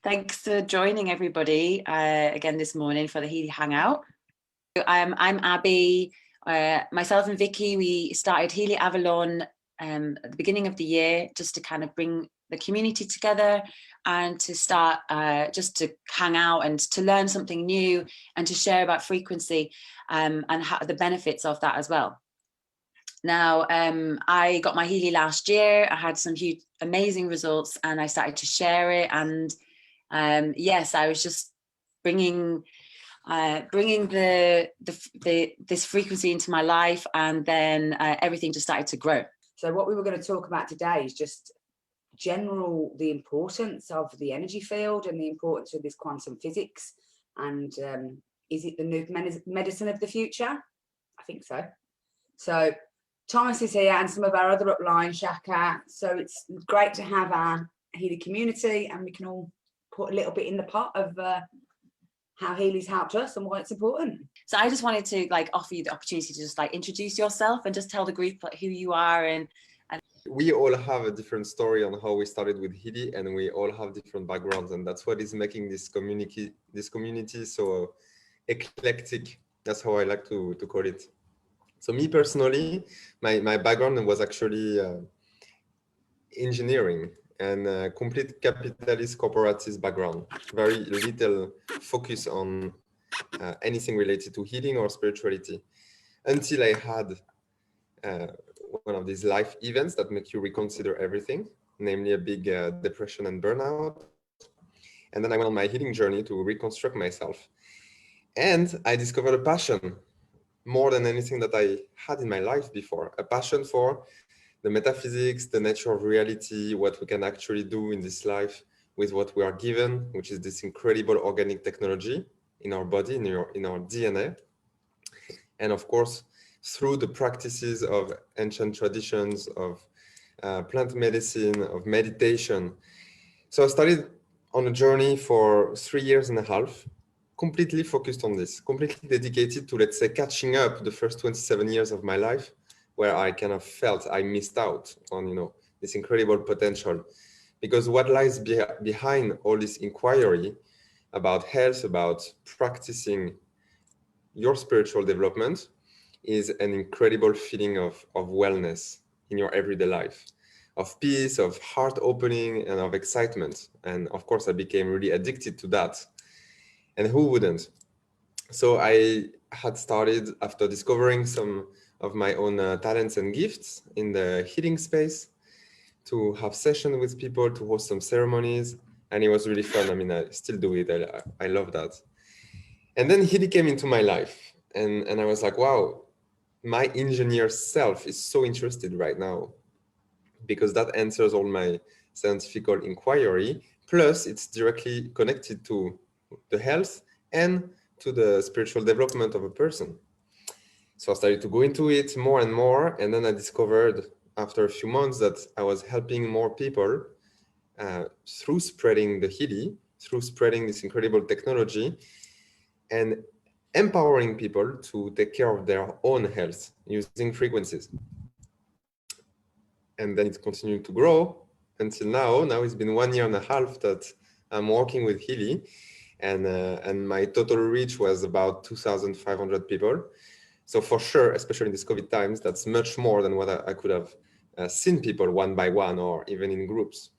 Thanks for joining everybody again this morning for the Healy Hangout. I'm Abbey. Myself and Vicky, we started Healy Avalon at the beginning of the year just to kind of bring the community together and to start just to hang out and to learn something new and to share about frequency and the benefits of that as well. Now, I got my Healy last year. I had some huge, amazing results and I started to share it. And yes, I was just bringing this frequency into my life, and then everything just started to grow. So what we were going to talk about today is just the importance of the energy field and the importance of this quantum physics. And is it the new medicine of the future? I think so. So Thomas is here and some of our other upline, Shaka. So it's great to have our Healy community, and we can all put a little bit in the pot of how Healy's helped us and why it's important. So I just wanted to offer you the opportunity to just introduce yourself and just tell the group who you are. And we all have a different story on how we started with Healy, and we all have different backgrounds, and that's what is making this community so eclectic. That's how I like to call it. So me personally, my background was actually engineering and complete capitalist corporatist background. Very little focus on anything related to healing or spirituality, until I had one of these life events that make you reconsider everything, namely a big depression and burnout. And then I went on my healing journey to reconstruct myself. And I discovered a passion, more than anything that I had in my life before, a passion for the metaphysics, the nature of reality, what we can actually do in this life with what we are given, which is this incredible organic technology in our body, in our DNA. And of course, through the practices of ancient traditions, of plant medicine, of meditation. So I started on a journey for 3.5 years, completely focused on this, completely dedicated to, let's say, catching up the first 27 years of my life, where I kind of felt I missed out on, this incredible potential. Because what lies behind all this inquiry about health, about practicing your spiritual development, is an incredible feeling of wellness in your everyday life, of peace, of heart opening, and of excitement. And of course, I became really addicted to that. And who wouldn't? So I had started, after discovering some of my own talents and gifts in the healing space, to have sessions with people, to host some ceremonies. And it was really fun. I mean, I still do it. I love that. And then Healy came into my life. And I was like, wow, my engineer self is so interested right now, because that answers all my scientific inquiry. Plus, it's directly connected to the health and to the spiritual development of a person. So I started to go into it more and more. And then I discovered after a few months that I was helping more people through spreading the Healy, through spreading this incredible technology, and empowering people to take care of their own health using frequencies. And then it continued to grow until now. Now it's been 1.5 years that I'm working with Healy, and my total reach was about 2,500 people. So for sure, especially in these COVID times, that's much more than what I could have seen people one by one or even in groups.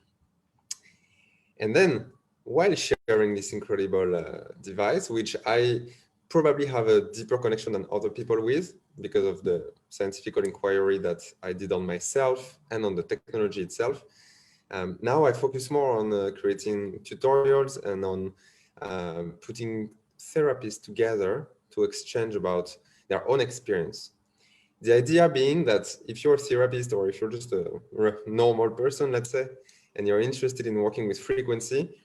And then while sharing this incredible device, which I probably have a deeper connection than other people with, because of the scientific inquiry that I did on myself and on the technology itself. Now I focus more on creating tutorials and on putting therapists together to exchange about their own experience. The idea being that if you're a therapist or if you're just a normal person, let's say, and you're interested in working with frequency,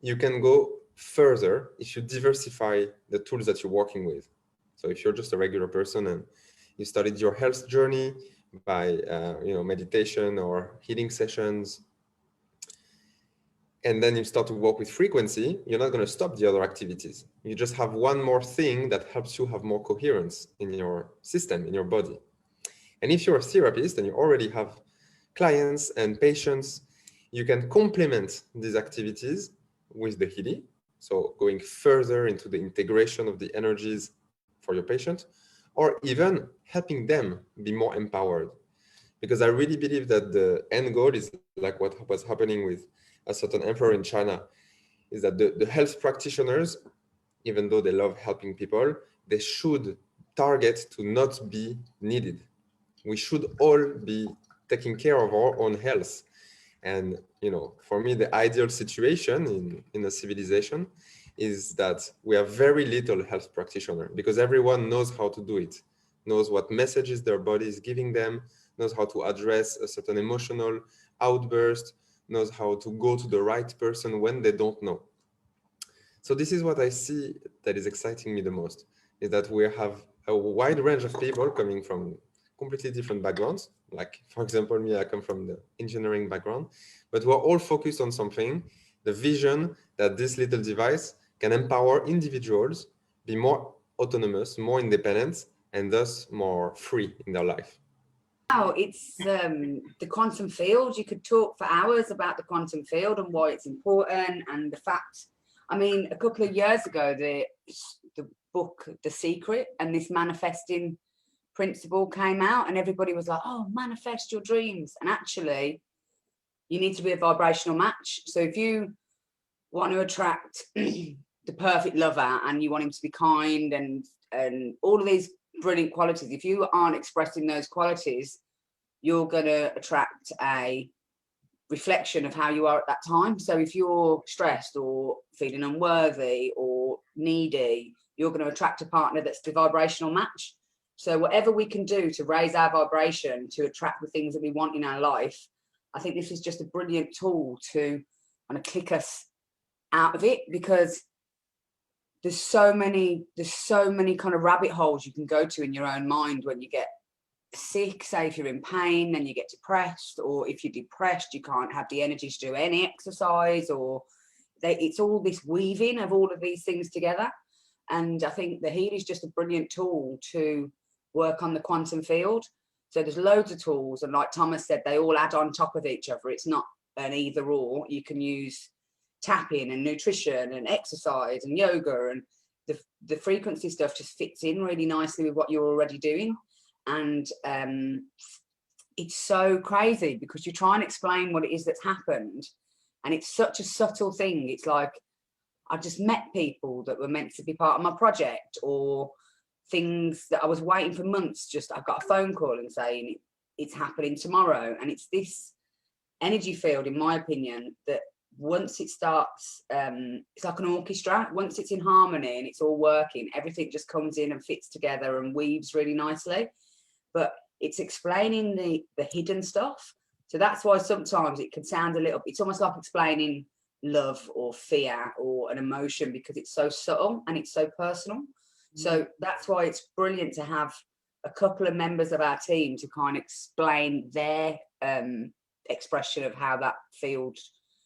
you can go further if you diversify the tools that you're working with. So if you're just a regular person and you started your health journey by meditation or healing sessions, and then you start to work with frequency, you're not going to stop the other activities. You just have one more thing that helps you have more coherence in your system, in your body. And if you're a therapist and you already have clients and patients, you can complement these activities with the Healy, so going further into the integration of the energies for your patient, or even helping them be more empowered. Because I really believe that the end goal is like what was happening with a certain emperor in China, is that the health practitioners, even though they love helping people, they should target to not be needed. We should all be taking care of our own health. And, you know, for me, the ideal situation in a civilization is that we have very little health practitioner, because everyone knows how to do it, knows what messages their body is giving them, knows how to address a certain emotional outburst, knows how to go to the right person when they don't know. So this is what I see that is exciting me the most, is that we have a wide range of people coming from completely different backgrounds. Like, for example, me, I come from the engineering background, but we're all focused on something, the vision that this little device can empower individuals, be more autonomous, more independent, and thus more free in their life. Wow, it's the quantum field. You could talk for hours about the quantum field and why it's important, and the fact, I mean, a couple of years ago, the book The Secret and this manifesting principle came out, and everybody was like, oh, manifest your dreams. And actually, you need to be a vibrational match. So if you want to attract the perfect lover, and you want him to be kind and all of these brilliant qualities, if you aren't expressing those qualities, you're going to attract a reflection of how you are at that time. So if you're stressed or feeling unworthy or needy, you're going to attract a partner that's the vibrational match. So whatever we can do to raise our vibration to attract the things that we want in our life, I think this is just a brilliant tool to kind of kick us out of it, because there's so many kind of rabbit holes you can go to in your own mind when you get sick. Say if you're in pain, then you get depressed, or if you're depressed, you can't have the energy to do any exercise, or it's all this weaving of all of these things together. And I think the Healy is just a brilliant tool to work on the quantum field. So there's loads of tools, and like Thomas said, they all add on top of each other. It's not an either or. You can use tapping and nutrition and exercise and yoga, and the frequency stuff just fits in really nicely with what you're already doing. And it's so crazy, because you try and explain what it is that's happened, and it's such a subtle thing. It's like, I just met people that were meant to be part of my project, or things that I was waiting for months. Just I've got a phone call and saying it's happening tomorrow. And it's this energy field, in my opinion, that once it starts, it's like an orchestra. Once it's in harmony and it's all working, everything just comes in and fits together and weaves really nicely. But it's explaining the hidden stuff. So that's why sometimes it can sound a little, it's almost like explaining love or fear or an emotion, because it's so subtle and it's so personal. So that's why it's brilliant to have a couple of members of our team to kind of explain their expression of how that field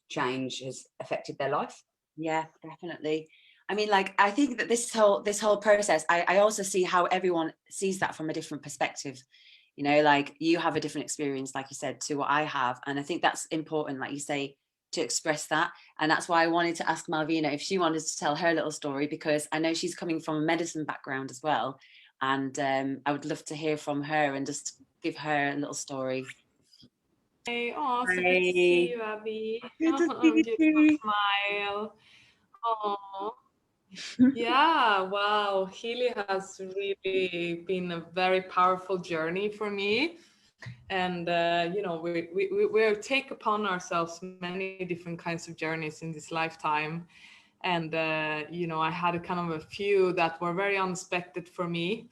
change has affected their life. Yeah, definitely. I mean, like, I think that this whole process, I also see how everyone sees that from a different perspective. You know, like, you have a different experience, like you said, to what I have. And I think that's important, like you say, to express that. And that's why I wanted to ask Malvina if she wanted to tell her little story, because I know she's coming from a medicine background as well. And I would love to hear from her and just give her a little story. Hey, oh, so good to see you, Abby. Beautiful smile. Oh, yeah, wow. Healy has really been a very powerful journey for me. And, you know, we take upon ourselves many different kinds of journeys in this lifetime. And, you know, I had a kind of a few that were very unexpected for me.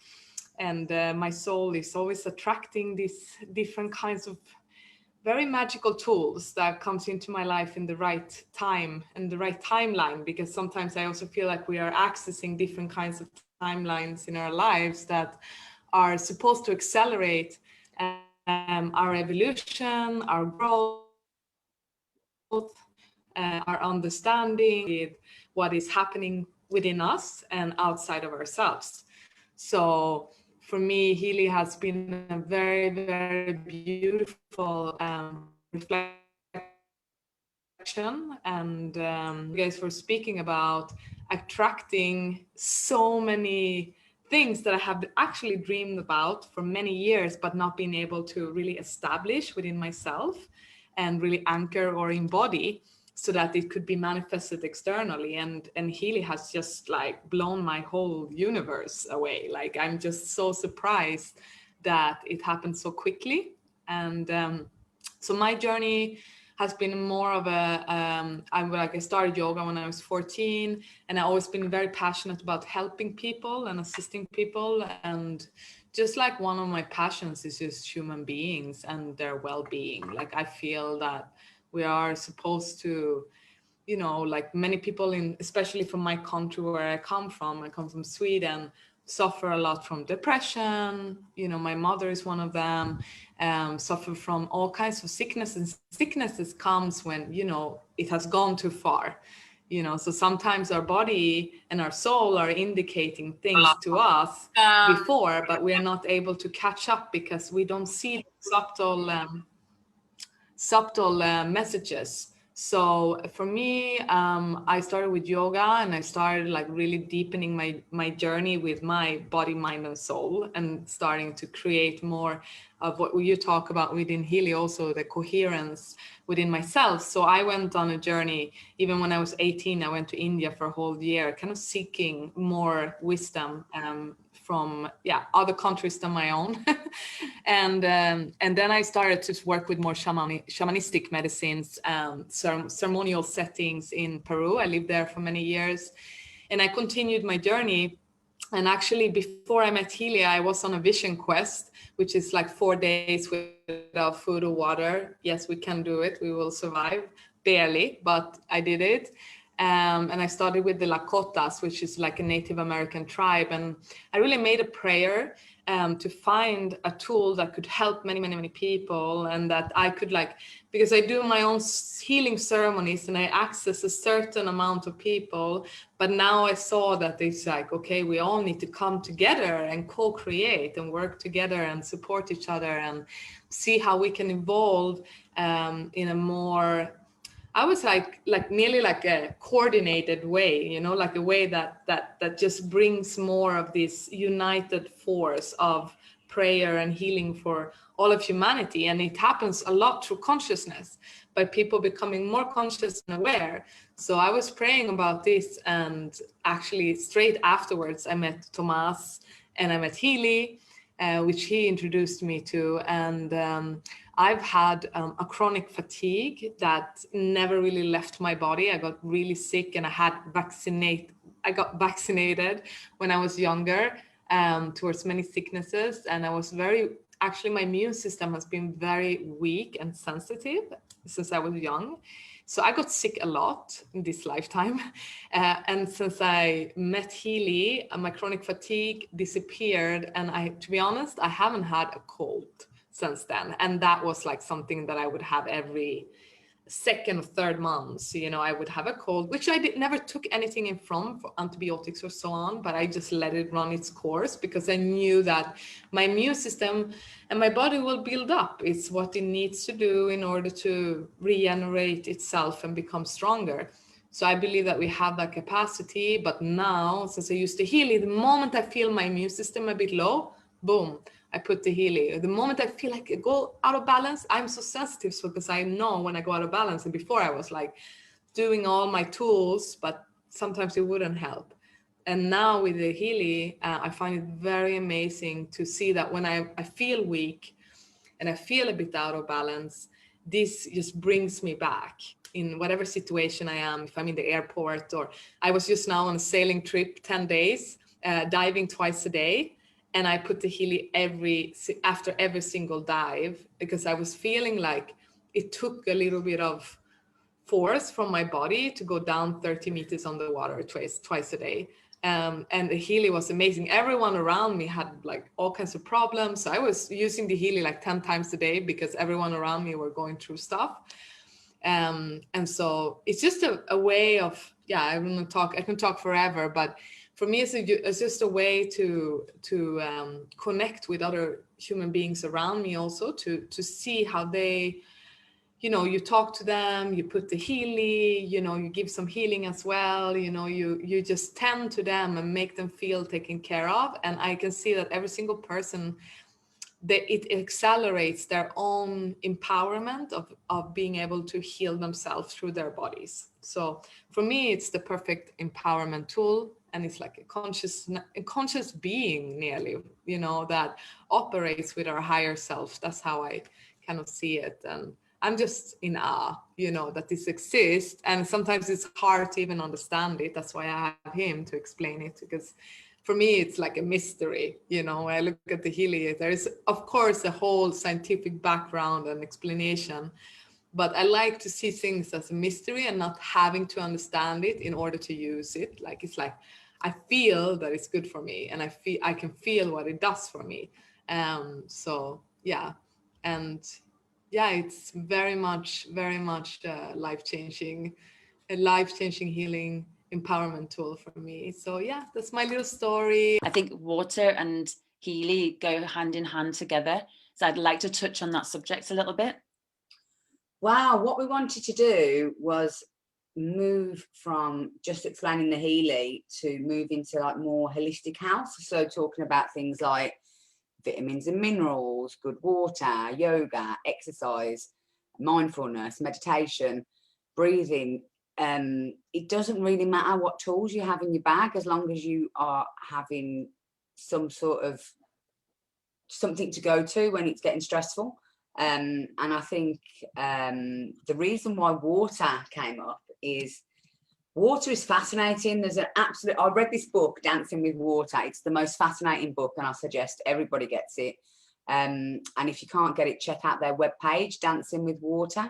And my soul is always attracting these different kinds of very magical tools that comes into my life in the right time and the right timeline, because sometimes I also feel like we are accessing different kinds of timelines in our lives that are supposed to accelerate our evolution, our growth, our understanding with what is happening within us and outside of ourselves. So for me, Healy has been a very, very beautiful reflection direction. And you guys were speaking about attracting so many things that I have actually dreamed about for many years, but not been able to really establish within myself and really anchor or embody, so that it could be manifested externally. And Healy has just like blown my whole universe away. Like, I'm just so surprised that it happened so quickly. And so my journey has been more of a, I started yoga when I was 14, and I've always been very passionate about helping people and assisting people. And just like one of my passions is just human beings and their well-being. Like, I feel that we are supposed to, you know, like many people in, especially from my country where I come from Sweden, suffer a lot from depression. You know, my mother is one of them, suffer from all kinds of sicknesses. Sicknesses comes when, you know, it has gone too far, you know. So sometimes our body and our soul are indicating things to us before, but we are not able to catch up because we don't see subtle messages. So for me, I started with yoga, and I started like really deepening my journey with my body, mind, and soul, and starting to create more of what you talk about within Healy, also the coherence within myself. So I went on a journey, even when I was 18, I went to India for a whole year, kind of seeking more wisdom from other countries than my own. And then I started to work with more shamanistic medicines, ceremonial settings in Peru. I lived there for many years, and I continued my journey. And actually, before I met Healy, I was on a vision quest, which is like 4 days without food or water. Yes, we can do it. We will survive, barely, but I did it. And I started with the Lakotas, which is like a Native American tribe. And I really made a prayer to find a tool that could help many, many, many people, and that I could, like, because I do my own healing ceremonies and I access a certain amount of people, but now I saw that it's like, okay, we all need to come together and co-create and work together and support each other and see how we can evolve in a more, I was like nearly like a coordinated way, you know, like a way that just brings more of this united force of prayer and healing for all of humanity. And it happens a lot through consciousness, by people becoming more conscious and aware. So I was praying about this, and actually straight afterwards, I met Tomas and I met Healy, which he introduced me to. And I've had a chronic fatigue that never really left my body. I got really sick, and I got vaccinated when I was younger towards many sicknesses. And I was actually my immune system has been very weak and sensitive since I was young. So I got sick a lot in this lifetime. And since I met Healy, my chronic fatigue disappeared. And to be honest, I haven't had a cold since then. And that was like something that I would have every second or third month. You know, I would have a cold, which I never took anything in from for antibiotics or so on, but I just let it run its course because I knew that my immune system and my body will build up. It's what it needs to do in order to regenerate itself and become stronger. So I believe that we have that capacity. But now, since I used to Healy, the moment I feel my immune system a bit low, boom, I put the Healy. The moment I feel like I go out of balance, I'm so sensitive, so because I know when I go out of balance. And before I was like doing all my tools, but sometimes it wouldn't help. And now with the Healy, I find it very amazing to see that when I feel weak and I feel a bit out of balance, this just brings me back in whatever situation I am. If I'm in the airport, or I was just now on a sailing trip, 10 days, diving twice a day. And I put the Healy after every single dive, because I was feeling like it took a little bit of force from my body to go down 30 meters on the water twice a day. And the Healy was amazing. Everyone around me had like all kinds of problems. So I was using the Healy like 10 times a day because everyone around me were going through stuff. And so it's just a way of, I can talk forever, but for me, it's just a way to connect with other human beings around me, also to see how they you know, you talk to them, you put the Healy, you know, you give some healing as well, you know, you just tend to them and make them feel taken care of. And I can see that every single person, it accelerates their own empowerment of being able to heal themselves through their bodies. So for me, it's the perfect empowerment tool. And it's like a conscious being nearly, you know, that operates with our higher self. That's how I kind of see it. And I'm just in awe, you know, that this exists. And sometimes it's hard to even understand it. That's why I have him to explain it, because for me, it's like a mystery. You know, I look at the Healy, there is, of course, a whole scientific background and explanation, but I like to see things as a mystery and not having to understand it in order to use it. Like, it's like, I feel that it's good for me, and I can feel what it does for me. So yeah, and yeah, it's very much life-changing healing empowerment tool for me. So yeah, that's my little story. I think water and Healy go hand in hand together. So I'd like to touch on that subject a little bit. Wow, what we wanted to do was move from just explaining the Healy to move into like more holistic health. So talking about things like vitamins and minerals, good water, yoga, exercise, mindfulness, meditation, breathing. It doesn't really matter what tools you have in your bag, as long as you are having some sort of something to go to when it's getting stressful. And I think the reason why water came up is water is fascinating. There's an absolute, I read this book, Dancing with Water. It's the most fascinating book, and I suggest everybody gets it. And if you can't get it, check out their webpage, Dancing with Water.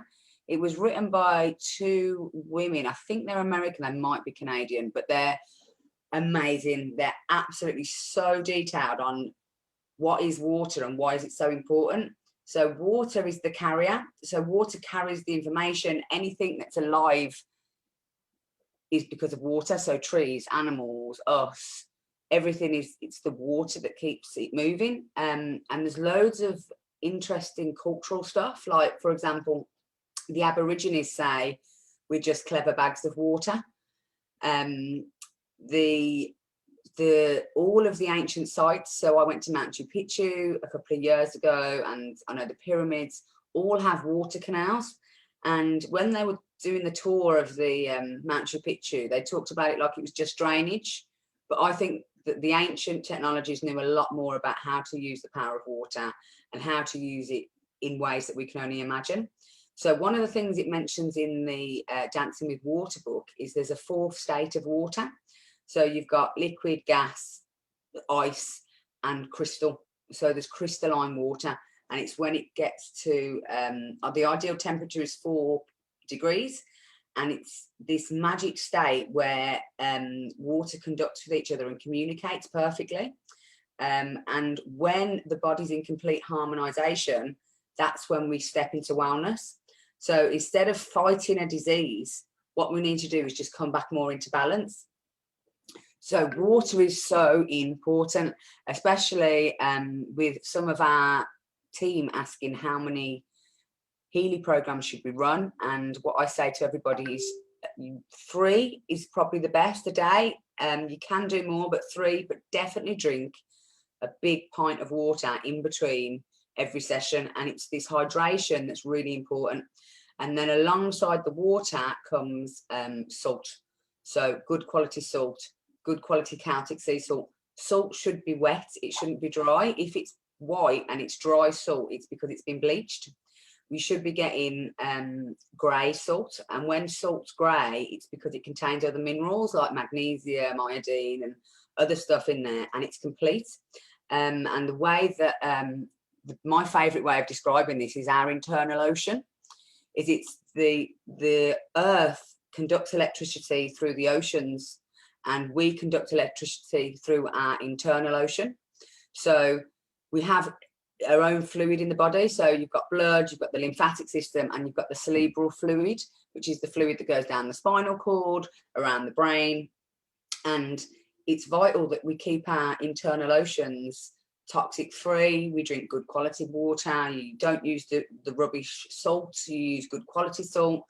It was written by two women. I think they're American, they might be Canadian, but they're amazing. They're absolutely so detailed on what is water and why is it so important. So water is the carrier. So water carries the information. Anything that's alive is because of water. So trees, animals, us, everything it's the water that keeps it moving. And there's loads of interesting cultural stuff. Like, for example, the Aborigines say we're just clever bags of water. All of the ancient sites, so I went to Machu Picchu a couple of years ago, and I know the pyramids all have water canals. And when they were doing the tour of the Machu Picchu, they talked about it like it was just drainage. But I think that the ancient technologies knew a lot more about how to use the power of water and how to use it in ways that we can only imagine. So one of the things it mentions in the Dancing with Water book is there's a fourth state of water. So you've got liquid, gas, ice, and crystal. So there's crystalline water, and it's when it gets to the ideal temperature is 4 degrees, and it's this magic state where water conducts with each other and communicates perfectly. And when the body's in complete harmonization, that's when we step into wellness. So instead of fighting a disease, what we need to do is just come back more into balance. So water is so important, especially with some of our team asking how many Healy programs should we run. And what I say to everybody is 3 is probably the best a day. You can do more, but 3, but definitely drink a big pint of water in between every session. And it's this hydration that's really important. And then alongside the water comes salt. So good quality salt, good quality Celtic sea salt. Salt should be wet, it shouldn't be dry. If it's white and it's dry salt, it's because it's been bleached. We should be getting grey salt, and when salt's grey, it's because it contains other minerals like magnesium, iodine, and other stuff in there, and it's complete. And the way that my favourite way of describing this is our internal ocean. It's the earth conducts electricity through the oceans, and we conduct electricity through our internal ocean. So we have our own fluid in the body. So you've got blood, you've got the lymphatic system, and you've got the cerebral fluid, which is the fluid that goes down the spinal cord, around the brain. And it's vital that we keep our internal oceans toxic free. We drink good quality water. You don't use the rubbish salt. You use good quality salt.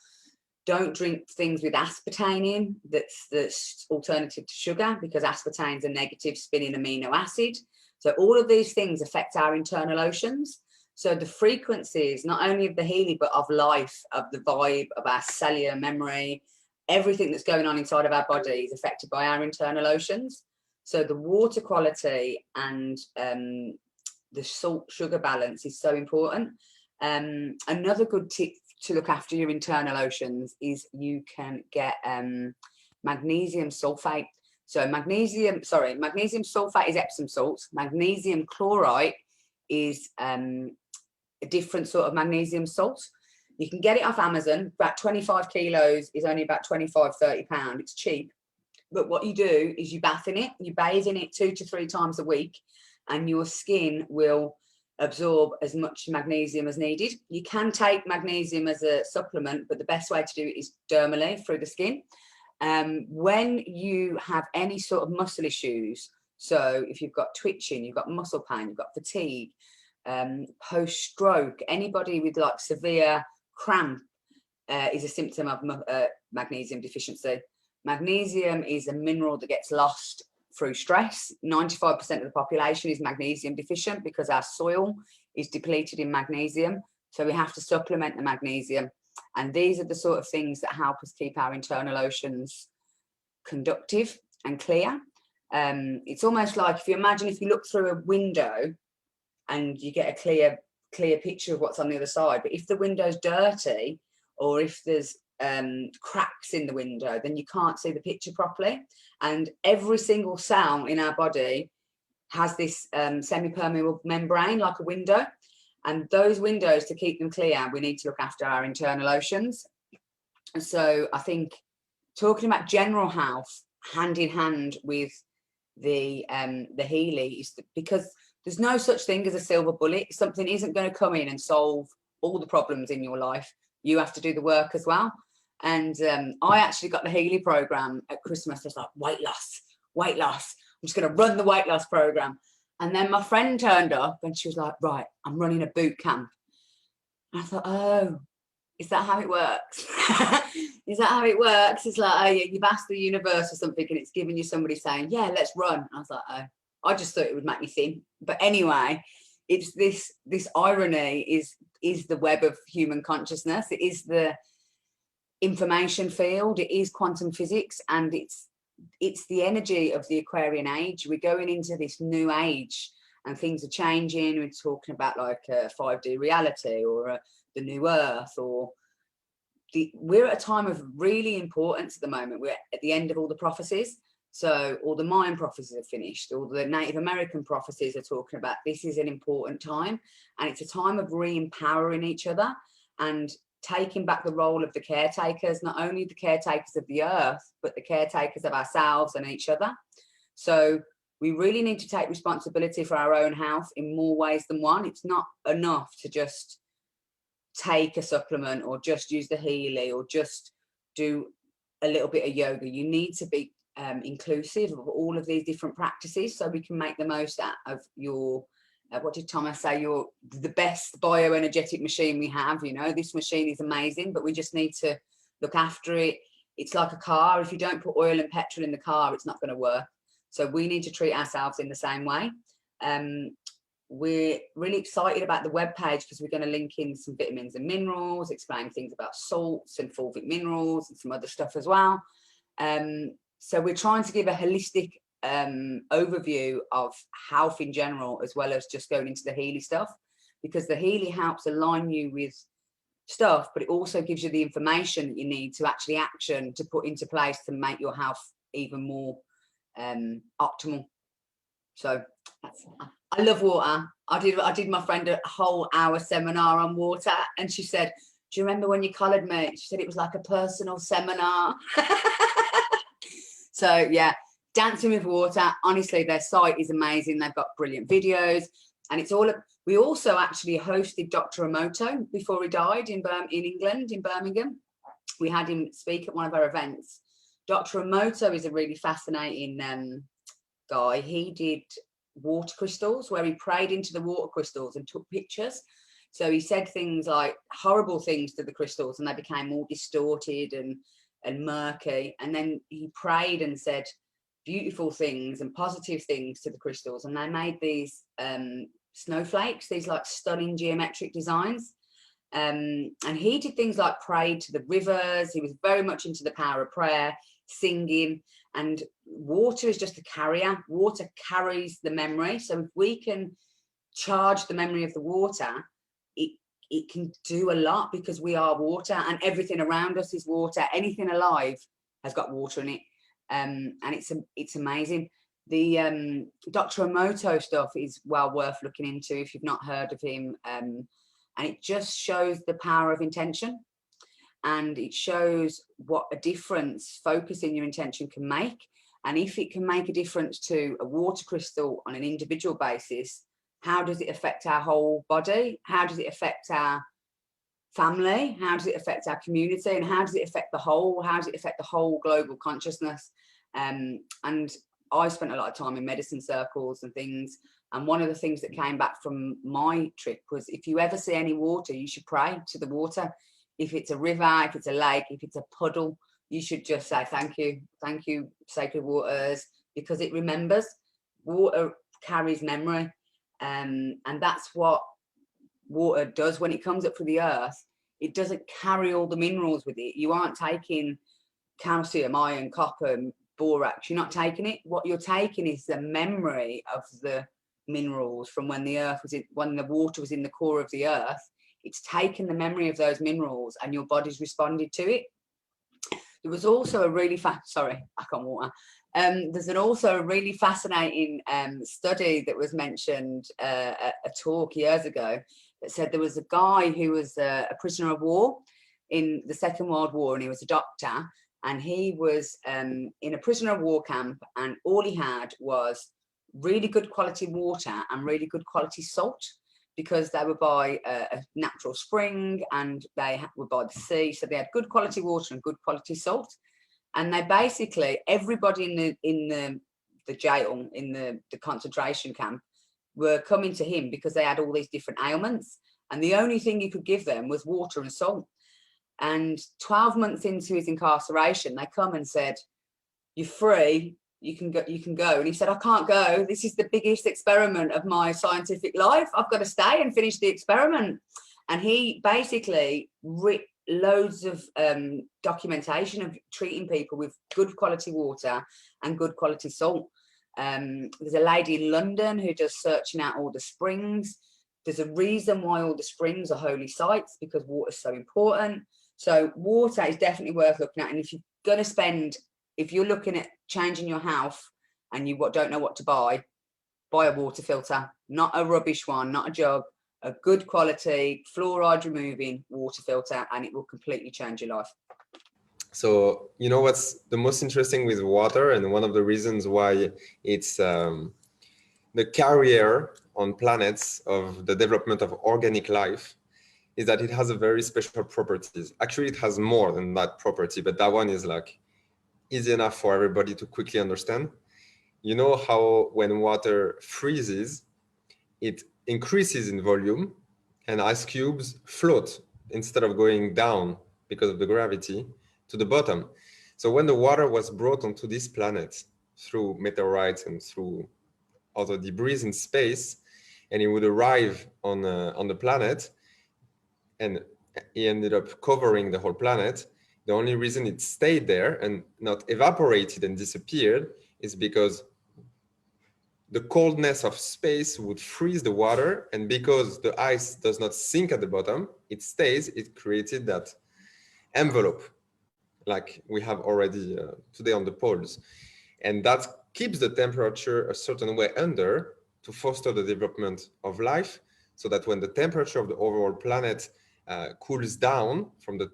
Don't drink things with aspartame in, that's alternative to sugar, because aspartame is a negative spinning amino acid. So all of these things affect our internal oceans. So the frequencies, not only of the Healy, but of life, of the vibe, of our cellular memory, everything that's going on inside of our body is affected by our internal oceans. So the water quality and the salt sugar balance is so important. Another good tip to look after your internal oceans is you can get magnesium sulfate. So magnesium sulfate is Epsom salts. Magnesium chloride is a different sort of magnesium salt. You can get it off Amazon. About 25 kilos is only about 25–30 pounds. It's cheap. But what you do is you bath in it. You bathe in it 2 to 3 times a week, and your skin will absorb as much magnesium as needed. You can take magnesium as a supplement, but the best way to do it is dermally through the skin. When you have any sort of muscle issues, so if you've got twitching, you've got muscle pain, you've got fatigue, post-stroke, anybody with like severe cramp is a symptom of magnesium deficiency. Magnesium is a mineral that gets lost through stress. 95% of the population is magnesium deficient because our soil is depleted in magnesium. So we have to supplement the magnesium. And these are the sort of things that help us keep our internal oceans conductive and clear. It's almost like if you imagine if you look through a window and you get a clear picture of what's on the other side. But if the window's dirty, or if there's cracks in the window, then you can't see the picture properly. And every single cell in our body has this semi-permeable membrane like a window, and those windows, to keep them clear, we need to look after our internal oceans. And so I think talking about general health hand in hand with the Healy is because there's no such thing as a silver bullet. Something isn't going to come in and solve all the problems in your life. You have to do the work as well. And I actually got the Healy program at Christmas. I was like, weight loss. I'm just going to run the weight loss program. And then my friend turned up and she was like, right, I'm running a boot camp. And I thought, oh, is that how it works? Is that how it works? It's like, oh, yeah, you've asked the universe or something and it's giving you somebody saying, yeah, let's run. And I was like, oh, I just thought it would make me thin. But anyway, it's this irony is the web of human consciousness. It is the information field. It is quantum physics, and it's the energy of the Aquarian age. We're going into this new age and things are changing. We're talking about like a 5D reality or the new earth, or we're at a time of really importance at the moment. We're at the end of all the prophecies. So all the Mayan prophecies are finished. All the Native American prophecies are talking about this is an important time, and it's a time of re-empowering each other and taking back the role of the caretakers, not only the caretakers of the earth, but the caretakers of ourselves and each other. So we really need to take responsibility for our own health in more ways than one. It's not enough to just take a supplement or just use the Healy or just do a little bit of yoga. You need to be inclusive of all of these different practices so we can make the most out of your what did Thomas say, you're the best bioenergetic machine we have. You know, this machine is amazing, but we just need to look after it. It's like a car. If you don't put oil and petrol in the car, it's not going to work. So we need to treat ourselves in the same way. We're really excited about the webpage because we're going to link in some vitamins and minerals, explain things about salts and fulvic minerals and some other stuff as well. So we're trying to give a holistic overview of health in general, as well as just going into the Healy stuff, because the Healy helps align you with stuff, but it also gives you the information that you need to actually action, to put into place to make your health even more optimal. So I love water. I did my friend a whole hour seminar on water, and she said, do you remember when you collared me? She said it was like a personal seminar. So yeah, Dancing with Water, honestly, their site is amazing. They've got brilliant videos, and it's all. We also actually hosted Dr. Emoto before he died in England, in Birmingham. We had him speak at one of our events. Dr. Emoto is a really fascinating guy. He did water crystals, where he prayed into the water crystals and took pictures. So he said things like horrible things to the crystals, and they became all distorted and murky. And then he prayed and said beautiful things and positive things to the crystals, and they made these snowflakes, these like stunning geometric designs. And he did things like prayed to the rivers. He was very much into the power of prayer, singing. And water is just a carrier. Water carries the memory. So if we can charge the memory of the water, it can do a lot, because we are water, and everything around us is water. Anything alive has got water in it. And it's amazing. The Dr. Emoto stuff is well worth looking into if you've not heard of him. And it just shows the power of intention, and it shows what a difference focusing your intention can make. And if it can make a difference to a water crystal on an individual basis, how does it affect our whole body? How does it affect our family? How does it affect our community? And how does it affect the whole? How does it affect the whole global consciousness? And I spent a lot of time in medicine circles and things. And one of the things that came back from my trip was, if you ever see any water, you should pray to the water. If it's a river, if it's a lake, if it's a puddle, you should just say, thank you, sacred waters, because it remembers. Water carries memory. And that's what water does when it comes up from the earth. It doesn't carry all the minerals with it. You aren't taking calcium, iron, copper, borax. You're not taking it. What you're taking is the memory of the minerals from when the earth was in, when the water was in the core of the earth. It's taken the memory of those minerals, and your body's responded to it. There was also a really sorry, I can't water. There's also a really fascinating study that was mentioned at a talk years ago, that said there was a guy who was a prisoner of war in the Second World War, and he was a doctor, and he was in a prisoner of war camp, and all he had was really good quality water and really good quality salt, because they were by a natural spring and they were by the sea. So they had good quality water and good quality salt. And they basically, everybody in the jail, in the concentration camp, were coming to him because they had all these different ailments. And the only thing he could give them was water and salt. And 12 months into his incarceration, they come and said, you're free. You can go. And he said, I can't go. This is the biggest experiment of my scientific life. I've got to stay and finish the experiment. And he basically loads of documentation of treating people with good quality water and good quality salt. There's a lady in London who does searching out all the springs. There's a reason why all the springs are holy sites, because water is so important. So water is definitely worth looking at. And if you're going to spend, if you're looking at changing your house and you don't know what to buy a water filter, not a rubbish one, not a jug, a good quality fluoride removing water filter, and it will completely change your life. So, you know what's the most interesting with water, and one of the reasons why it's the carrier on planets of the development of organic life, is that it has a very special properties. Actually, it has more than that property, but that one is like easy enough for everybody to quickly understand. You know how when water freezes, it increases in volume and ice cubes float instead of going down because of the gravity to the bottom. So when the water was brought onto this planet through meteorites and through other debris in space, and it would arrive on the planet, and he ended up covering the whole planet, the only reason it stayed there and not evaporated and disappeared is because the coldness of space would freeze the water, and because the ice does not sink at the bottom, it stays. It created that envelope like we have already today on the poles, and that keeps the temperature a certain way under to foster the development of life, so that when the temperature of the overall planet cools down from the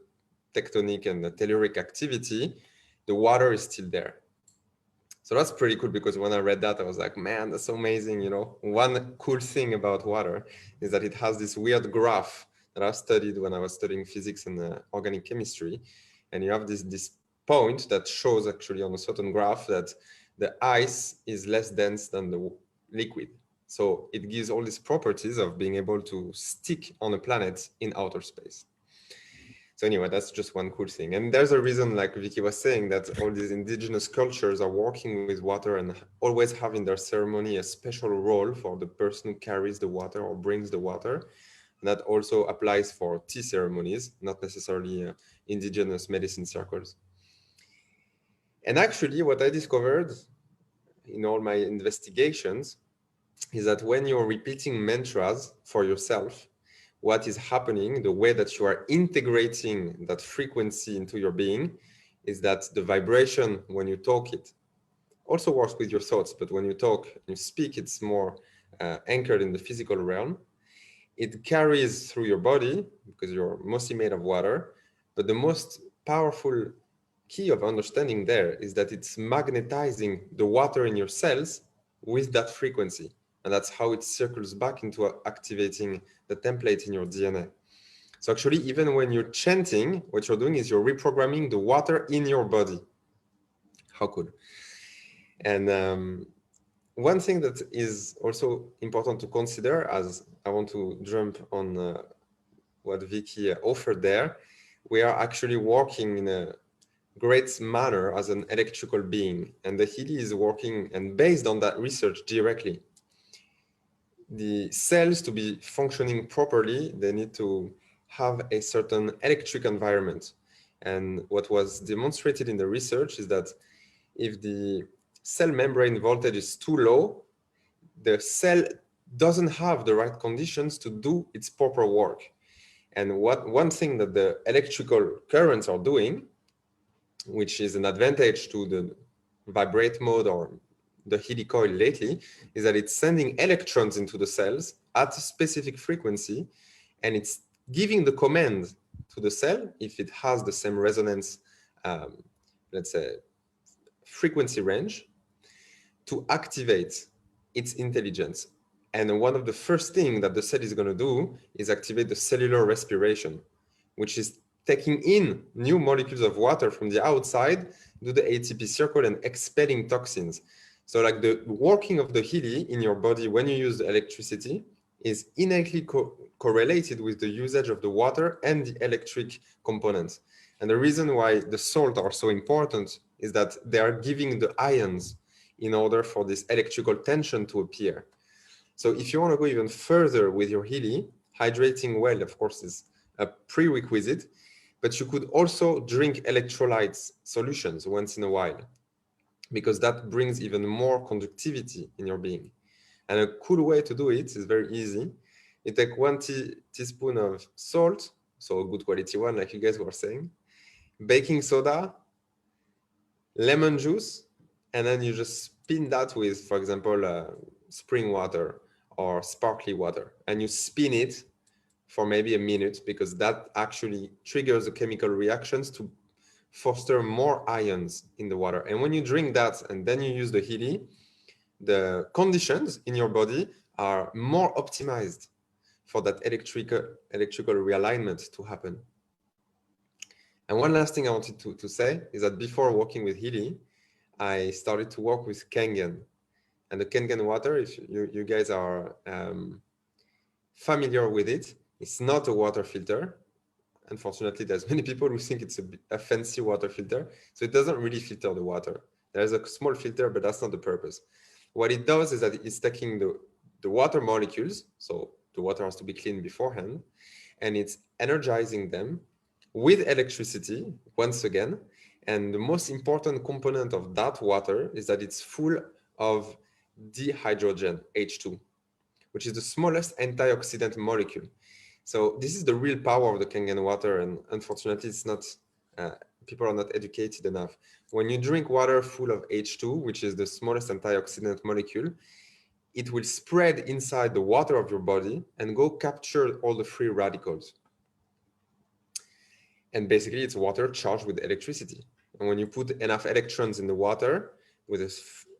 tectonic and the telluric activity, the water is still there. So that's pretty cool, because when I read that, I was like, man, that's so amazing. You know, one cool thing about water is that it has this weird graph that I studied when I was studying physics and organic chemistry. And you have this point that shows actually on a certain graph that the ice is less dense than the liquid. So it gives all these properties of being able to stick on a planet in outer space. So anyway, that's just one cool thing. And there's a reason, like Vicky was saying, that all these indigenous cultures are working with water and always have in their ceremony a special role for the person who carries the water or brings the water. And that also applies for tea ceremonies, not necessarily indigenous medicine circles. And actually, what I discovered in all my investigations is that when you're repeating mantras for yourself, what is happening, the way that you are integrating that frequency into your being, is that the vibration when you talk it also works with your thoughts, but when you talk, you speak, it's more anchored in the physical realm. It carries through your body because you're mostly made of water, but the most powerful key of understanding there is that it's magnetizing the water in your cells with that frequency. And that's how it circles back into activating the template in your DNA. So actually, even when you're chanting, what you're doing is you're reprogramming the water in your body. How cool. And one thing that is also important to consider, as I want to jump on what Vicky offered there, we are actually working in a great manner as an electrical being. And the Healy is working, and based on that research directly, the cells to be functioning properly, they need to have a certain electric environment. And what was demonstrated in the research is that if the cell membrane voltage is too low, the cell doesn't have the right conditions to do its proper work. And one thing that the electrical currents are doing, which is an advantage to the vibrate mode or the Healy coil lately, is that it's sending electrons into the cells at a specific frequency, and it's giving the command to the cell, if it has the same resonance, let's say, frequency range, to activate its intelligence. And one of the first things that the cell is going to do is activate the cellular respiration, which is taking in new molecules of water from the outside, do the ATP circle and expelling toxins. So like the working of the Healy in your body when you use the electricity is innately correlated with the usage of the water and the electric components. And the reason why the salt are so important is that they are giving the ions in order for this electrical tension to appear. So if you want to go even further with your Healy, hydrating well, of course, is a prerequisite, but you could also drink electrolytes solutions once in a while, because that brings even more conductivity in your being. And a cool way to do it is very easy. You take 1 teaspoon of salt, so a good quality one, like you guys were saying, baking soda, lemon juice, and then you just spin that with, for example, spring water or sparkly water, and you spin it for maybe a minute, because that actually triggers the chemical reactions to foster more ions in the water. And when you drink that and then you use the Healy, the conditions in your body are more optimized for that electrical realignment to happen. And one last thing I wanted to say is that before working with Healy, I started to work with Kangen. And the Kangen water, if you guys are familiar with it, it's not a water filter. Unfortunately, there's many people who think it's a fancy water filter. So it doesn't really filter the water. There's a small filter, but that's not the purpose. What it does is that it's taking the water molecules, so the water has to be cleaned beforehand, and it's energizing them with electricity once again. And the most important component of that water is that it's full of dihydrogen, H2, which is the smallest antioxidant molecule. So this is the real power of the Kangen water, and unfortunately, it's not. People are not educated enough. When you drink water full of H2, which is the smallest antioxidant molecule, it will spread inside the water of your body and go capture all the free radicals. And basically, it's water charged with electricity. And when you put enough electrons in the water with a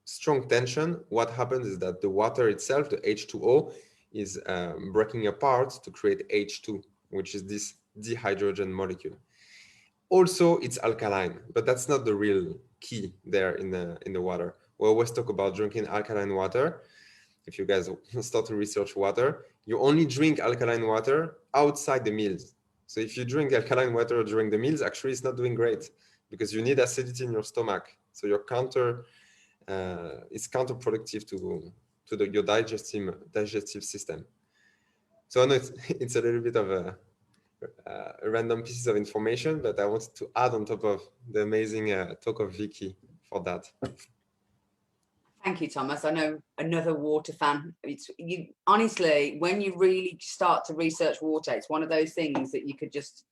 strong tension, what happens is that the water itself, the H2O, is breaking apart to create H2, which is this dihydrogen molecule. Also, it's alkaline, but that's not the real key there in the water. We always talk about drinking alkaline water. if you guys start to research water, you only drink alkaline water outside the meals. So if you drink alkaline water during the meals, actually it's not doing great because you need acidity in your stomach. So your it's counterproductive to your digestive system. So I know it's a little bit of a random pieces of information, but I wanted to add on top of the amazing talk of Vicky for that. Thank you, Thomas. I know another water fan. Honestly, when you really start to research water, it's one of those things that you could just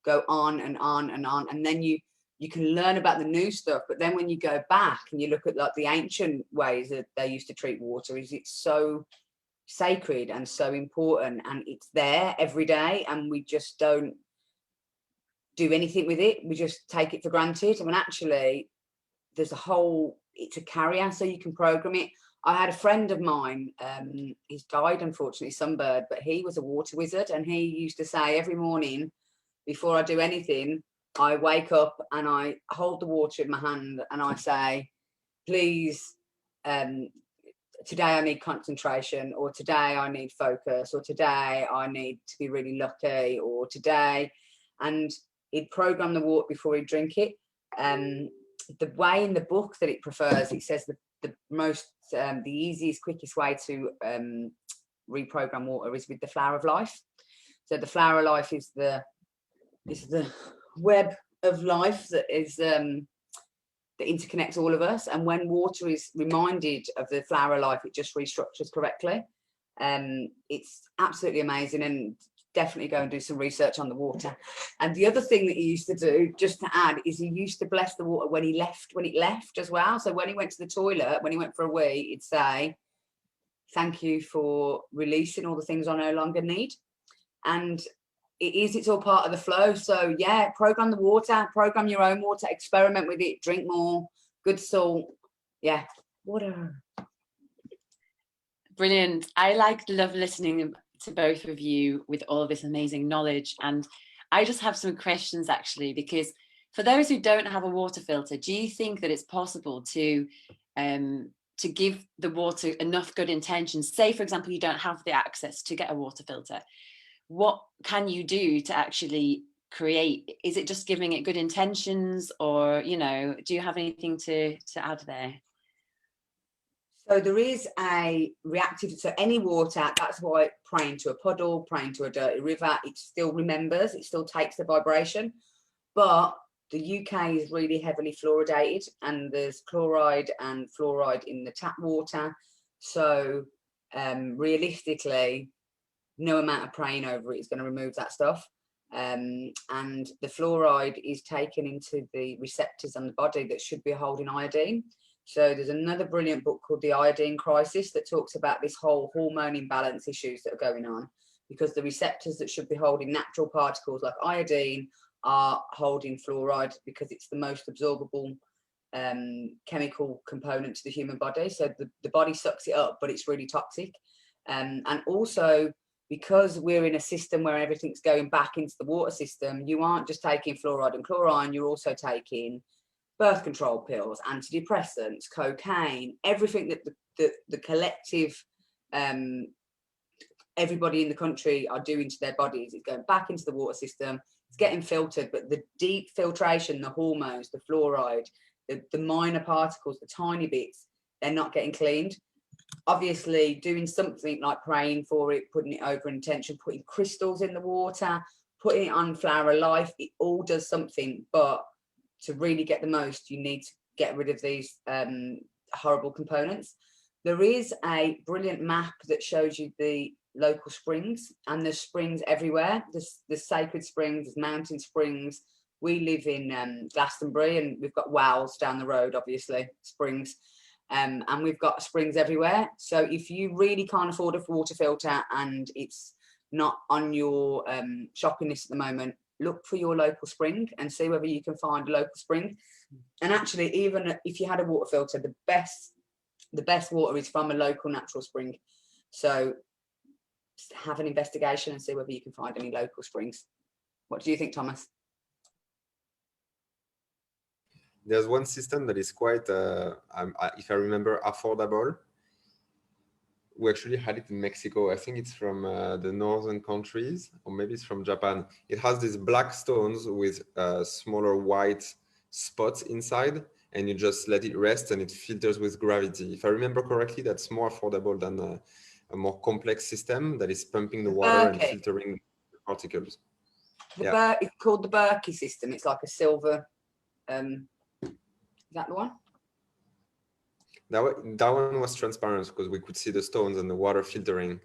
go on and on and on, and then you can learn about the new stuff. But then when you go back and you look at like the ancient ways that they used to treat water, it's so sacred and so important, and it's there every day, and we just don't do anything with it. We just take it for granted. I mean, actually, it's a carrier, so you can program it. I had a friend of mine, he's died unfortunately, Sunbird, but he was a water wizard, and he used to say every morning before I do anything, I wake up and I hold the water in my hand and I say, please, today I need concentration, or today I need focus, or today I need to be really lucky, or today, and he'd program the water before he'd drink it. The way in the book that it prefers, it says the easiest, quickest way to reprogram water is with the flower of life. So the flower of life is the web of life that is that interconnects all of us, and when water is reminded of the flower of life, it just restructures correctly. It's absolutely amazing, and definitely go and do some research on the water. And the other thing that he used to do, just to add, is he used to bless the water when it left as well. So when he went to the toilet, when he went for a wee, he'd say, thank you for releasing all the things I no longer need. And it's all part of the flow. So yeah, program the water, program your own water, experiment with it, drink more, good salt. Yeah, water. Brilliant. I love listening to both of you with all this amazing knowledge. And I just have some questions actually, because for those who don't have a water filter, do you think that it's possible to give the water enough good intentions? Say, for example, you don't have the access to get a water filter. What can you do to actually create? Is it just giving it good intentions, or, you know, do you have anything to add there? So there is a reactive, so any water, that's why praying to a puddle, praying to a dirty river, it still remembers, it still takes the vibration. But the UK is really heavily fluoridated, and there's chloride and fluoride in the tap water. So realistically, no amount of praying over it is going to remove that stuff. And the fluoride is taken into the receptors on the body that should be holding iodine. So there's another brilliant book called The Iodine Crisis that talks about this whole hormone imbalance issues that are going on, because the receptors that should be holding natural particles like iodine are holding fluoride, because it's the most absorbable chemical component to the human body. So the body sucks it up, but it's really toxic. And also, because we're in a system where everything's going back into the water system, you aren't just taking fluoride and chlorine, you're also taking birth control pills, antidepressants, cocaine, everything that the collective, everybody in the country are doing to their bodies is going back into the water system. It's getting filtered, but the deep filtration, the hormones, the fluoride, the minor particles, the tiny bits, they're not getting cleaned. Obviously, doing something like praying for it, putting it over intention, putting crystals in the water, putting it on flower of life, it all does something. But to really get the most, you need to get rid of these horrible components. There is a brilliant map that shows you the local springs, and there's springs everywhere. There's sacred springs, there's mountain springs. We live in Glastonbury, and we've got Wells down the road, obviously, springs. And we've got springs everywhere. So if you really can't afford a water filter and it's not on your shopping list at the moment, look for your local spring and see whether you can find a local spring. And actually, even if you had a water filter, the best water is from a local natural spring. So have an investigation and see whether you can find any local springs. What do you think, Thomas? There's one system that is quite, if I remember, affordable. we actually had it in Mexico. I think it's from the northern countries, or maybe it's from Japan. It has these black stones with smaller white spots inside, and you just let it rest and it filters with gravity. If I remember correctly, that's more affordable than a more complex system that is pumping the water and filtering particles. It's called the Berkey system. It's like a silver. Is that the one? That one was transparent because we could see the stones and the water filtering.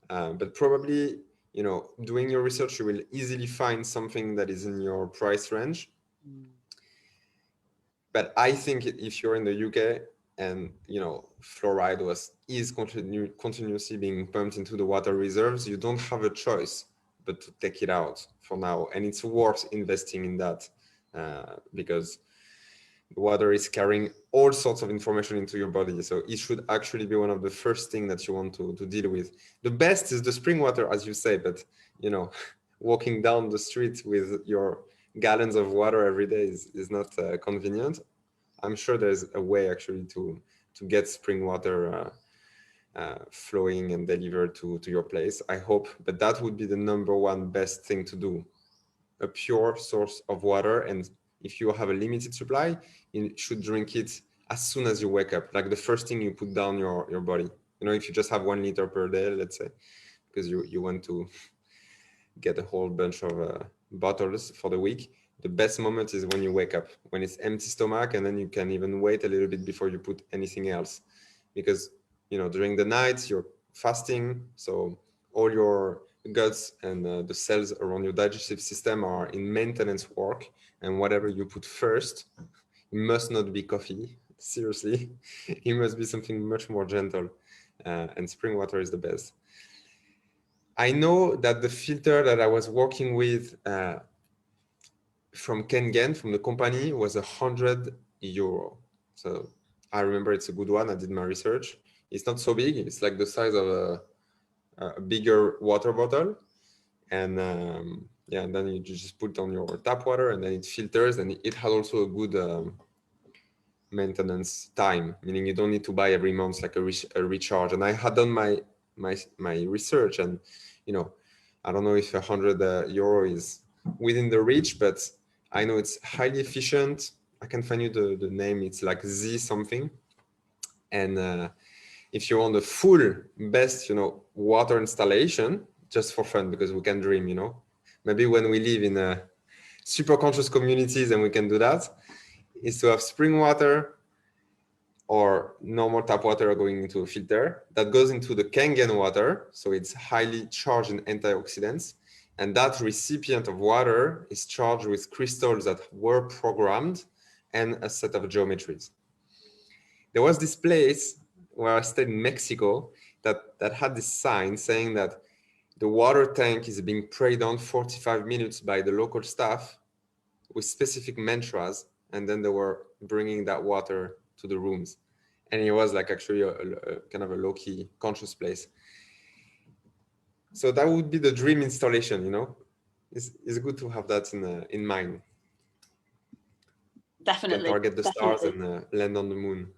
But probably, you know, doing your research, you will easily find something that is in your price range. But I think if you're in the UK and, you know, fluoride is continuously being pumped into the water reserves, you don't have a choice but to take it out for now. And it's worth investing in that because the water is carrying all sorts of information into your body. So it should actually be one of the first things that you want to deal with. The best is the spring water, as you say, but, you know, walking down the street with your gallons of water every day is not convenient. I'm sure there's a way actually to get spring water flowing and delivered to your place, I hope. But that would be the #1 best thing to do. A pure source of water, and if you have a limited supply, you should drink it as soon as you wake up, like the first thing you put down your body. You know, if you just have 1 liter per day, let's say, because you want to get a whole bunch of bottles for the week, the best moment is when you wake up, when it's empty stomach, and then you can even wait a little bit before you put anything else. Because, you know, during the night, you're fasting, so all your guts and the cells around your digestive system are in maintenance work, and whatever you put first, it must not be coffee, seriously. It must be something much more gentle, and spring water is the best. I know that the filter that I was working with from Kangen, from the company, was €100. So I remember it's a good one. I did my research. It's not so big. It's like the size of a bigger water bottle. And yeah, and then you just put on your tap water and then it filters, and it has also a good maintenance time, meaning you don't need to buy every month like a recharge. And I had done my research, and, you know, I don't know if €100 is within the reach, but I know it's highly efficient. I can find you the name. It's like Z something. And if you want the full best, you know, water installation, just for fun, because we can dream, you know, maybe when we live in super conscious communities and we can do that, is to have spring water or normal tap water going into a filter that goes into the Kangen water. So it's highly charged in antioxidants. And that recipient of water is charged with crystals that were programmed and a set of geometries. There was this place where I stayed in Mexico that had this sign saying that the water tank is being prayed on 45 minutes by the local staff with specific mantras, and then they were bringing that water to the rooms. And it was like actually a kind of a low-key conscious place. So that would be the dream installation, you know. It's good to have that in mind. Definitely. You can target the definitely. stars and land on the moon.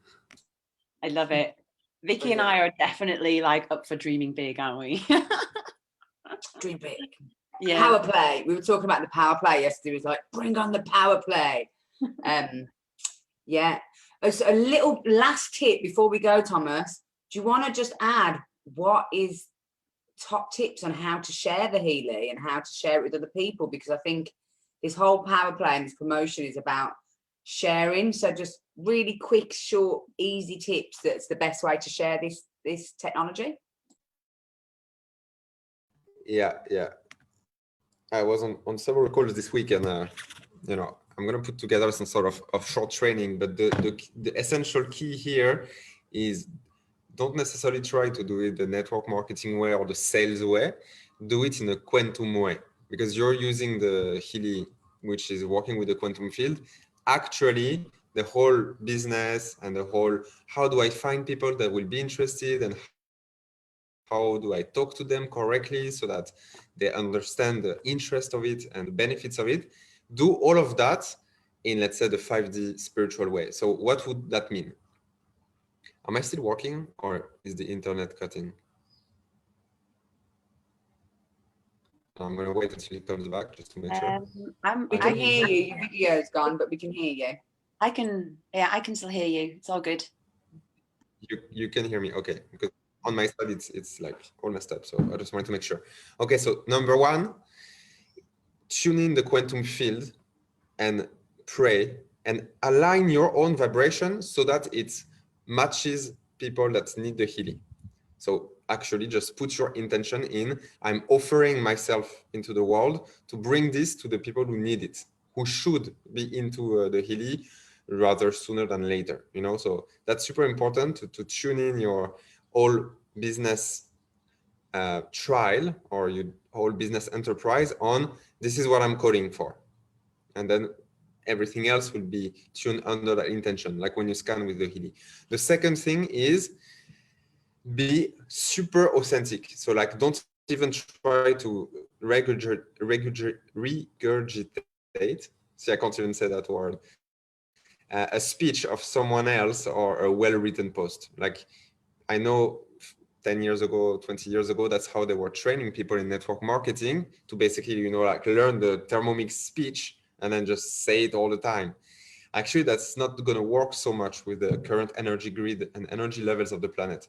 I love it. Vicky and I are definitely like up for dreaming big, aren't we? Dream big. Yeah. Power play. We were talking about the power play yesterday. It was like, bring on the power play. Yeah. So a little last tip before we go, Thomas. Do you want to just add what is top tips on how to share the Healy and how to share it with other people? Because I think this whole power play and this promotion is about sharing. So just really quick, short, easy tips. That's the best way to share this technology. Yeah. I was on several calls this week, and you know, I'm going to put together some sort of short training. But the essential key here is don't necessarily try to do it the network marketing way or the sales way. Do it in a quantum way, because you're using the Healy, which is working with the quantum field. Actually, the whole business and the whole, how do I find people that will be interested, and how do I talk to them correctly so that they understand the interest of it and the benefits of it? Do all of that in, let's say, the 5D spiritual way. So what would that mean? Am I still working or is the internet cutting? I'm going to wait until it comes back just to make sure. We can hear you. Your video's gone, but we can hear you. I can still hear you. It's all good. You can hear me, okay? Because on my side it's like all messed up, so I just wanted to make sure. Okay, so number one, tune in the quantum field and pray and align your own vibration so that it matches people that need the Healy. So actually just put your intention in, I'm offering myself into the world to bring this to the people who need it, who should be into the Healy rather sooner than later, you know? So that's super important to tune in your whole business trial or your whole business enterprise on, this is what I'm coding for. And then everything else will be tuned under that intention, like when you scan with the Healy. The second thing is be super authentic. So like, don't even try to regurgitate. See, I can't even say that word. A speech of someone else or a well-written post. Like, I know 10 years ago, 20 years ago, that's how they were training people in network marketing to basically, you know, like learn the Thermomix speech and then just say it all the time. Actually, that's not going to work so much with the current energy grid and energy levels of the planet.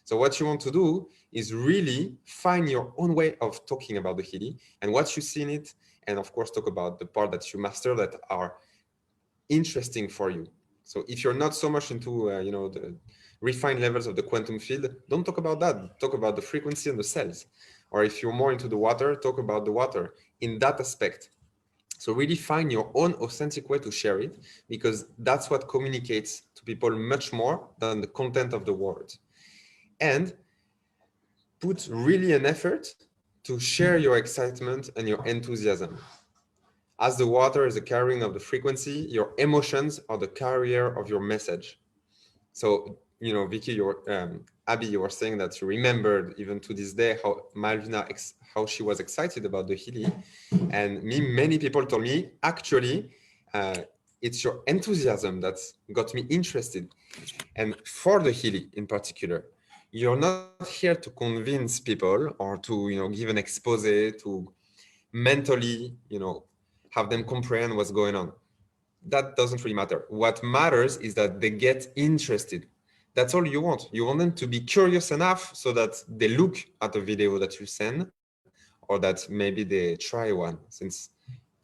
So what you want to do is really find your own way of talking about the Healy and what you see in it. And of course, talk about the part that you master that are interesting for you. So if you're not so much into, you know, the refined levels of the quantum field, don't talk about that. Talk about the frequency and the cells. Or if you're more into the water, talk about the water in that aspect. So really find your own authentic way to share it, because that's what communicates to people much more than the content of the words. And put really an effort to share your excitement and your enthusiasm. As the water is the carrying of the frequency, your emotions are the carrier of your message. So, you know, Vicky, Abbey, you were saying that you remembered even to this day how Marilyns, how she was excited about the Healy. And many people told me, actually, it's your enthusiasm that got me interested. And for the Healy in particular, you're not here to convince people or to, you know, give an expose, to mentally, you know, have them comprehend what's going on. That doesn't really matter. What matters is that they get interested. That's all you want. You want them to be curious enough so that they look at a video that you send, or that maybe they try one, since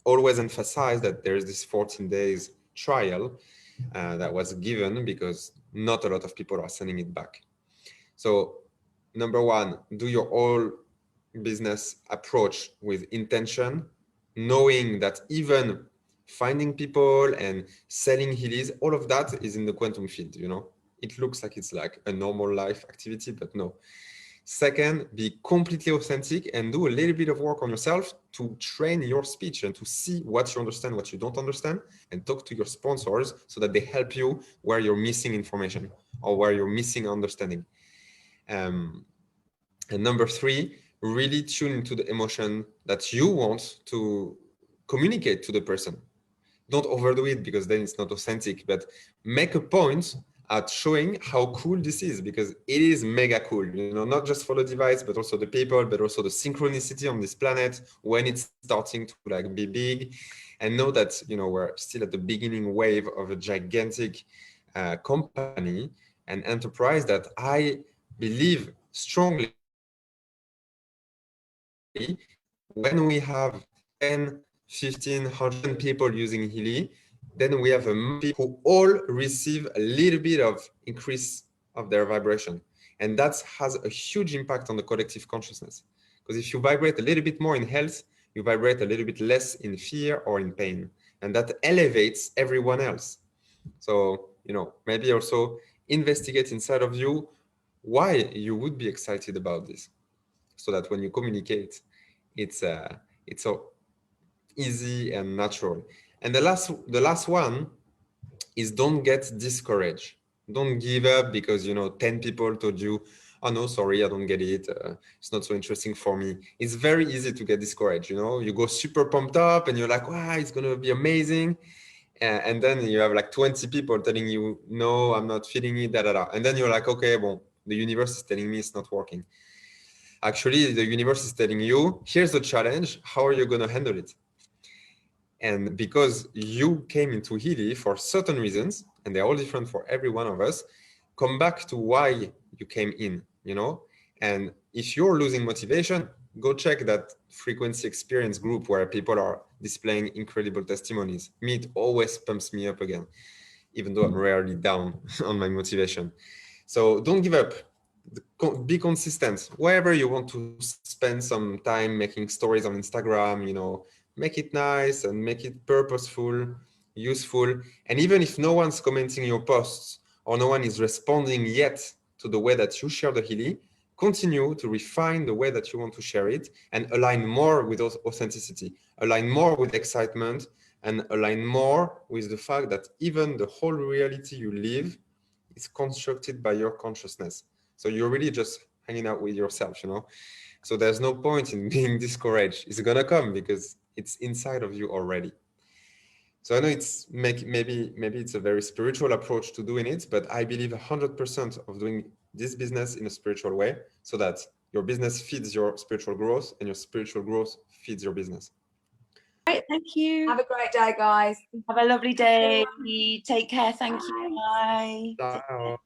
always emphasize that there is this 14 days trial that was given because not a lot of people are sending it back. So number one, do your whole business approach with intention, knowing that even finding people and selling Healys, all of that is in the quantum field, you know. It looks like it's like a normal life activity, but no. Second, be completely authentic and do a little bit of work on yourself to train your speech and to see what you understand, what you don't understand, and talk to your sponsors so that they help you where you're missing information or where you're missing understanding. And number three, really tune into the emotion that you want to communicate to the person. Don't overdo it because then it's not authentic, but make a point at showing how cool this is, because it is mega cool, you know, not just for the device, but also the people, but also the synchronicity on this planet when it's starting to like be big. And know that, you know, we're still at the beginning wave of a gigantic company and enterprise that I believe strongly when we have 10, 15, 100 people using Healy, then we have people who all receive a little bit of increase of their vibration. And that has a huge impact on the collective consciousness. Because if you vibrate a little bit more in health, you vibrate a little bit less in fear or in pain. And that elevates everyone else. So, you know, maybe also investigate inside of you why you would be excited about this, so that when you communicate, it's so easy and natural. And the last one is, don't get discouraged. Don't give up because, you know, 10 people told you, oh no, sorry, I don't get it. It's not so interesting for me. It's very easy to get discouraged. You know, you go super pumped up and you're like, wow, it's going to be amazing. And then you have like 20 people telling you, no, I'm not feeling it, da, da, da. And then you're like, okay, well, the universe is telling me it's not working. Actually, the universe is telling you, here's the challenge. How are you going to handle it? And because you came into Healy for certain reasons, and they're all different for every one of us, come back to why you came in, you know? And if you're losing motivation, go check that frequency experience group where people are displaying incredible testimonies. Me, it always pumps me up again, even though I'm rarely down on my motivation. So don't give up. Be consistent. Wherever you want to spend some time making stories on Instagram, you know, make it nice and make it purposeful, useful. And even if no one's commenting your posts or no one is responding yet to the way that you share the Healy, continue to refine the way that you want to share it and align more with authenticity, align more with excitement, and align more with the fact that even the whole reality you live is constructed by your consciousness. So you're really just hanging out with yourself, you know? So there's no point in being discouraged. It's gonna come because it's inside of you already. So I know it's maybe it's a very spiritual approach to doing it, but I believe 100% of doing this business in a spiritual way so that your business feeds your spiritual growth and your spiritual growth feeds your business. Right, thank you. Have a great day, guys. Have a lovely day. Take care. Thank you. Bye. Ciao.